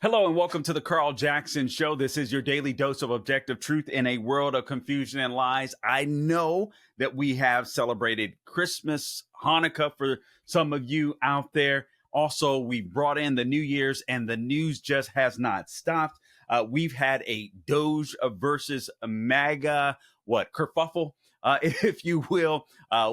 Hello and welcome to the Carl Jackson Show. This is your daily dose of objective truth in a world of confusion and lies. I know that we have celebrated Christmas, Hanukkah for some of you out there. Also, we brought in the New Year's and the news just has not stopped. We've had a DOGE versus MAGA, kerfuffle, if you will.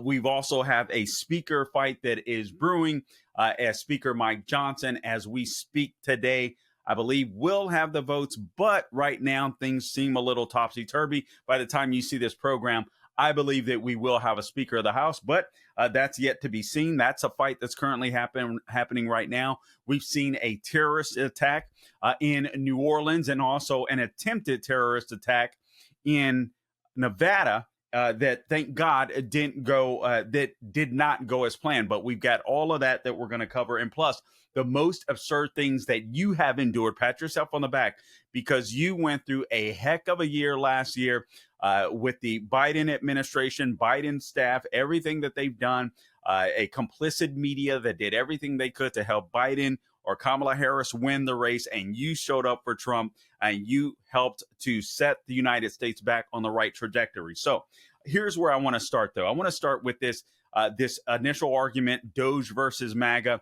We've also have a speaker fight that is brewing as Speaker Mike Johnson as we speak today. I believe we'll have the votes, but right now things seem a little topsy-turvy. By the time you see this program, I believe that we will have a Speaker of the House, but that's yet to be seen. That's a fight that's currently happening right now. We've seen a terrorist attack in New Orleans and also an attempted terrorist attack in Nevada that, thank God, that did not go as planned. But we've got all of that we're going to cover, and plus the most absurd things that you have endured. Pat yourself on the back because you went through a heck of a year last year with the Biden administration, Biden staff, everything that they've done, a complicit media that did everything they could to help Biden or Kamala Harris win the race, and you showed up for Trump and you helped to set the United States back on the right trajectory. So here's where I want to start, though. I want to start with this initial argument, DOGE versus MAGA.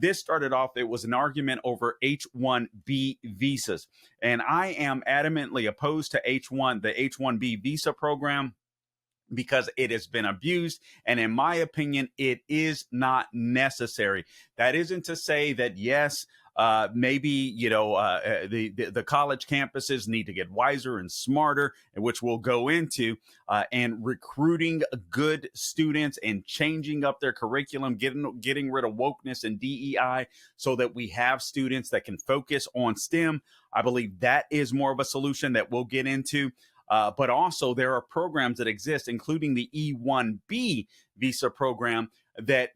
This started off, it was an argument over H-1B visas. And I am adamantly opposed to the H-1B visa program because it has been abused. And in my opinion, it is not necessary. That isn't to say that, yes, maybe, the college campuses need to get wiser and smarter, which we'll go into, and recruiting good students and changing up their curriculum, getting rid of wokeness and DEI so that we have students that can focus on STEM. I believe that is more of a solution that we'll get into. But also there are programs that exist, including the E-1B visa program that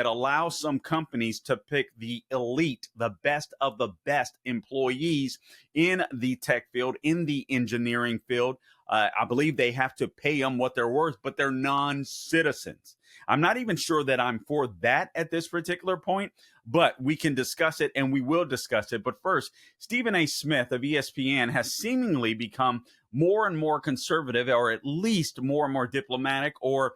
allows some companies to pick the elite, the best of the best employees in the tech field, in the engineering field. I believe they have to pay them what they're worth, but they're non-citizens. I'm not even sure that I'm for that at this particular point, but we can discuss it and we will discuss it. But first, Stephen A. Smith of ESPN has seemingly become more and more conservative, or at least more and more diplomatic, or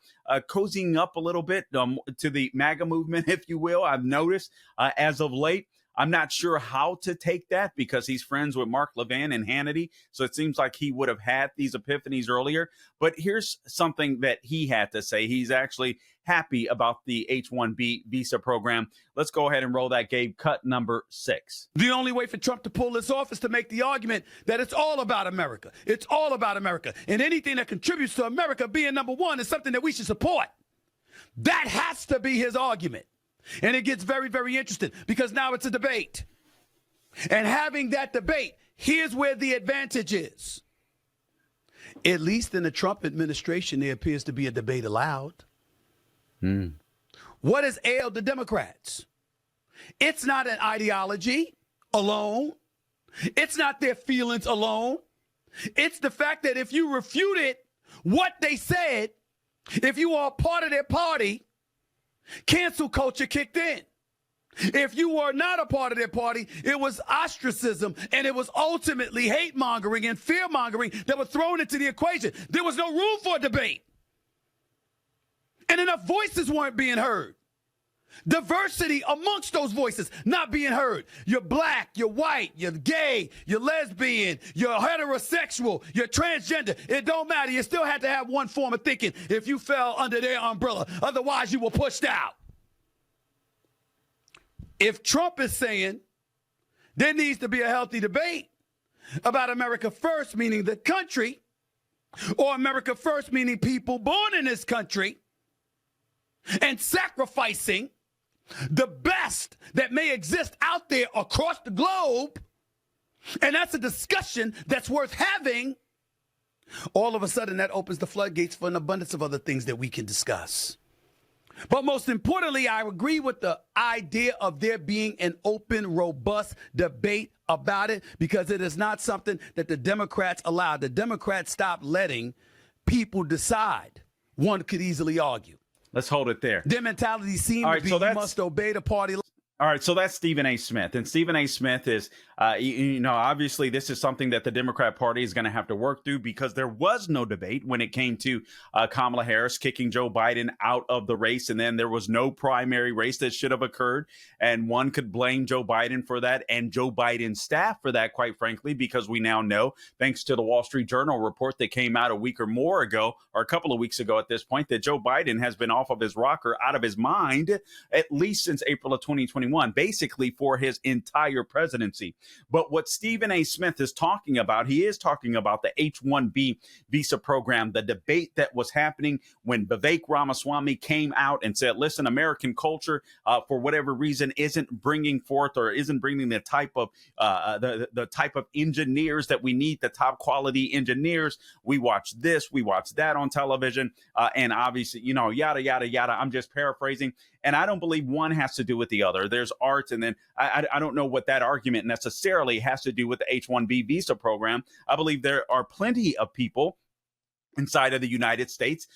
cozying up a little bit to the MAGA movement, if you will. I've noticed as of late. I'm not sure how to take that because he's friends with Mark Levin and Hannity. So it seems like he would have had these epiphanies earlier. But here's something that he had to say. He's actually happy about the H-1B visa program. Let's go ahead and roll that, Gabe. Cut number 6. The only way for Trump to pull this off is to make the argument that it's all about America. It's all about America. And anything that contributes to America being number one is something that we should support. That has to be his argument. And it gets very, very interesting because now it's a debate. And having that debate, here's where the advantage is. At least in the Trump administration, there appears to be a debate allowed. What has ailed the Democrats? It's not an ideology alone. It's not their feelings alone. It's the fact that if you refuted what they said, if you are part of their party, cancel culture kicked in. If you were not a part of their party, it was ostracism, and it was ultimately hate mongering and fear mongering that were thrown into the equation. There was no room for a debate. And enough voices weren't being heard. Diversity amongst those voices not being heard. You're black, you're white, you're gay, you're lesbian, you're heterosexual, you're transgender. It don't matter. You still had to have one form of thinking if you fell under their umbrella. Otherwise, you were pushed out. If Trump is saying there needs to be a healthy debate about America first, meaning the country, or America first, meaning people born in this country, and sacrificing the best that may exist out there across the globe, and that's a discussion that's worth having, all of a sudden that opens the floodgates for an abundance of other things that we can discuss. But most importantly, I agree with the idea of there being an open, robust debate about it, because it is not something that the Democrats allow. The Democrats stopped letting people decide. One could easily argue. Let's hold it there. Their mentality seems to be you must obey the party. All right, so that's Stephen A. Smith, and Stephen A. Smith is, obviously this is something that the Democrat Party is going to have to work through because there was no debate when it came to Kamala Harris kicking Joe Biden out of the race, and then there was no primary race that should have occurred, and one could blame Joe Biden for that and Joe Biden's staff for that, quite frankly, because we now know, thanks to the Wall Street Journal report that came out a week or more ago, or a couple of weeks ago at this point, that Joe Biden has been off of his rocker, out of his mind, at least since April of 2021. Basically for his entire presidency. But what Stephen A. Smith is talking about, he is talking about the H-1B visa program, the debate that was happening when Vivek Ramaswamy came out and said, listen, American culture, for whatever reason, isn't bringing forth or isn't bringing the type of the type of engineers that we need, the top quality engineers. We watch this, we watch that on television, and obviously, yada, yada, yada. I'm just paraphrasing. And I don't believe one has to do with the other. There's art, and then I don't know what that argument necessarily has to do with the H-1B visa program. I believe there are plenty of people inside of the United States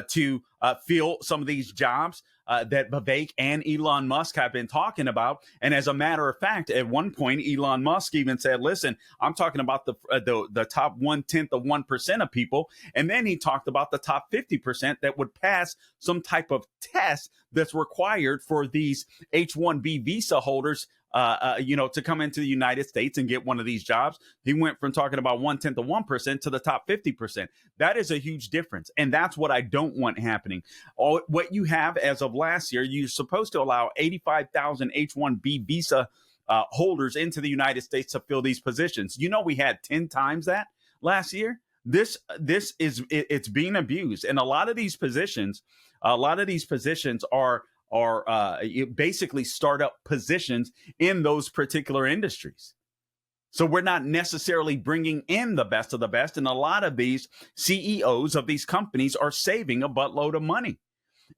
to fill some of these jobs that Vivek and Elon Musk have been talking about. And as a matter of fact, at one point, Elon Musk even said, listen, I'm talking about the top 1/10 of 1% of people. And then he talked about the top 50% that would pass some type of test that's required for these H-1B visa holders to come into the United States and get one of these jobs. He went from talking about 1/10 of 1% to the top 50%. That is a huge difference. And that's what I don't want happening. What you have as of last year, you're supposed to allow 85,000 H-1B visa holders into the United States to fill these positions. We had 10 times that last year. This is it's being abused. And a lot of these positions are basically startup positions in those particular industries. So we're not necessarily bringing in the best of the best. And a lot of these CEOs of these companies are saving a buttload of money.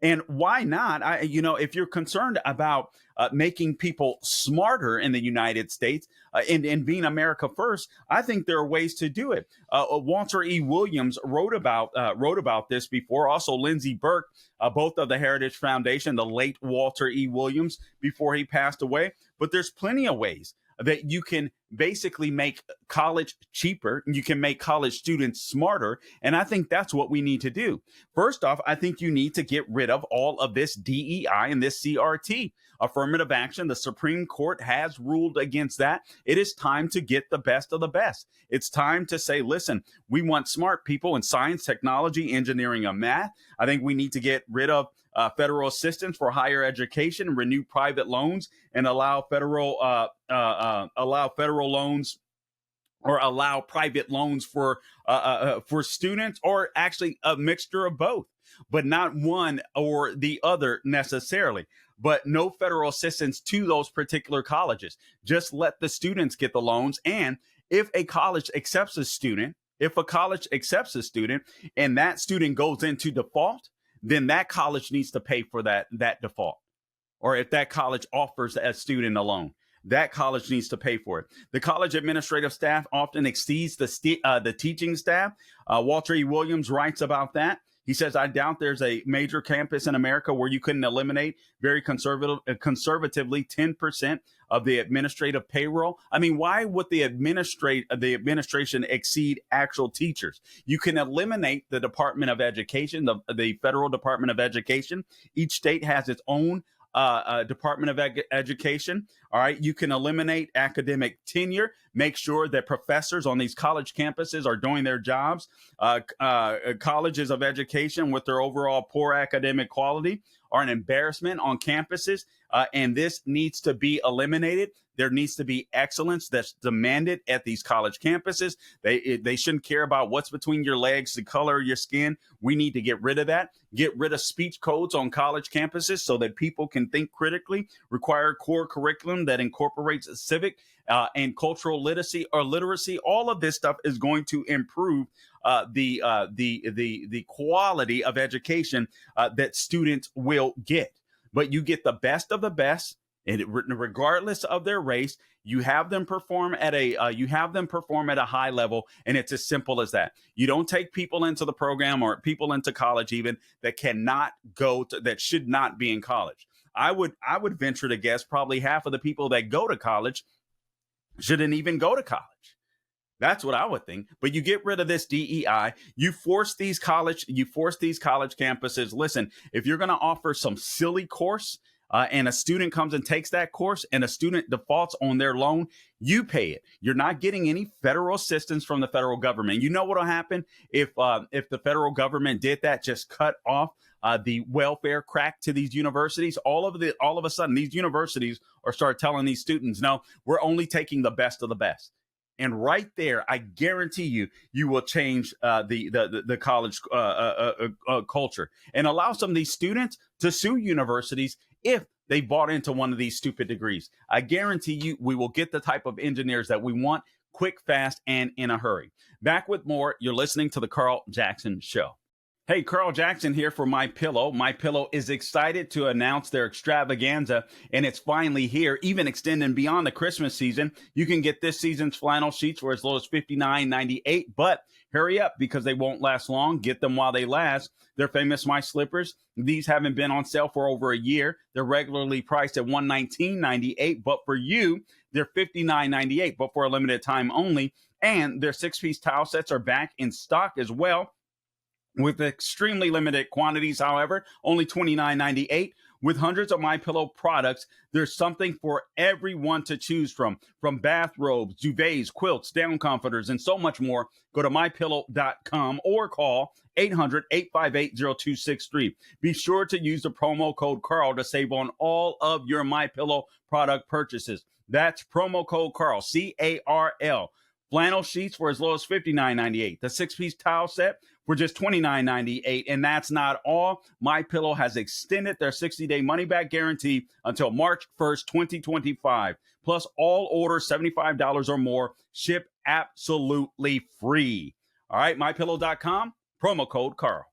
And why not? If you're concerned about making people smarter in the United States and being America first, I think there are ways to do it. Walter E. Williams wrote about this before. Also, Lindsey Burke, both of the Heritage Foundation, the late Walter E. Williams, before he passed away. But there's plenty of ways that you can basically make college cheaper. You can make college students smarter. And I think that's what we need to do. First off, I think you need to get rid of all of this DEI and this CRT. Affirmative action. The Supreme Court has ruled against that. It is time to get the best of the best. It's time to say, listen, we want smart people in science, technology, engineering, and math. I think we need to get rid of federal assistance for higher education, renew private loans, and allow federal loans, or allow private loans for students, or actually a mixture of both, but not one or the other necessarily. But no federal assistance to those particular colleges. Just let the students get the loans. And if a college accepts a student, and that student goes into default, then that college needs to pay for that default. Or if that college offers a student a loan, that college needs to pay for it. The college administrative staff often exceeds the teaching staff. Walter E. Williams writes about that. He says, I doubt there's a major campus in America where you couldn't eliminate very conservatively 10% of the administrative payroll. I mean, why would the administration exceed actual teachers? You can eliminate the Department of Education, the federal Department of Education. Each state has its own Department of Education. All right. You can eliminate academic tenure, make sure that professors on these college campuses are doing their jobs. Colleges of education with their overall poor academic quality are an embarrassment on campuses. And this needs to be eliminated. There needs to be excellence that's demanded at these college campuses. They shouldn't care about what's between your legs, the color of your skin. We need to get rid of that. Get rid of speech codes on college campuses so that people can think critically. Require core curriculum that incorporates civic and cultural literacy. All of this stuff is going to improve the quality of education that students will get. But you get the best of the best, and regardless of their race, you have them perform at a high level, and it's as simple as that. You don't take people into the program or people into college even that should not be in college. I would venture to guess probably half of the people that go to college shouldn't even go to college. That's what I would think. But you get rid of this DEI. You force these college campuses. Listen, if you're going to offer some silly course and a student comes and takes that course and a student defaults on their loan, you pay it. You're not getting any federal assistance from the federal government. You know what will happen if the federal government did that, just cut off the welfare crack to these universities? All of a sudden, these universities are start telling these students, no, we're only taking the best of the best. And right there, I guarantee you will change the college culture and allow some of these students to sue universities if they bought into one of these stupid degrees. I guarantee you we will get the type of engineers that we want, quick, fast, and in a hurry. Back with more. You're listening to the Carl Jackson Show. Hey, Carl Jackson here for MyPillow. MyPillow is excited to announce their extravaganza, and it's finally here, even extending beyond the Christmas season. You can get this season's flannel sheets for as low as $59.98, but hurry up because they won't last long. Get them while they last. They're famous My Slippers. These haven't been on sale for over a year. They're regularly priced at $119.98, but for you, they're $59.98, but for a limited time only. And their 6-piece towel sets are back in stock as well, with extremely limited quantities, however, only $29.98. With hundreds of MyPillow products, there's something for everyone to choose from bathrobes, duvets, quilts, down comforters, and so much more. Go to MyPillow.com or call 800-858-0263. Be sure to use the promo code Carl to save on all of your MyPillow product purchases. That's promo code Carl, C-A-R-L. Flannel sheets for as low as $59.98. The 6-piece towel set for just $29.98. And that's not all. MyPillow has extended their 60-day money-back guarantee until March 1st, 2025. Plus, all orders $75 or more ship absolutely free. All right, MyPillow.com, promo code Carl.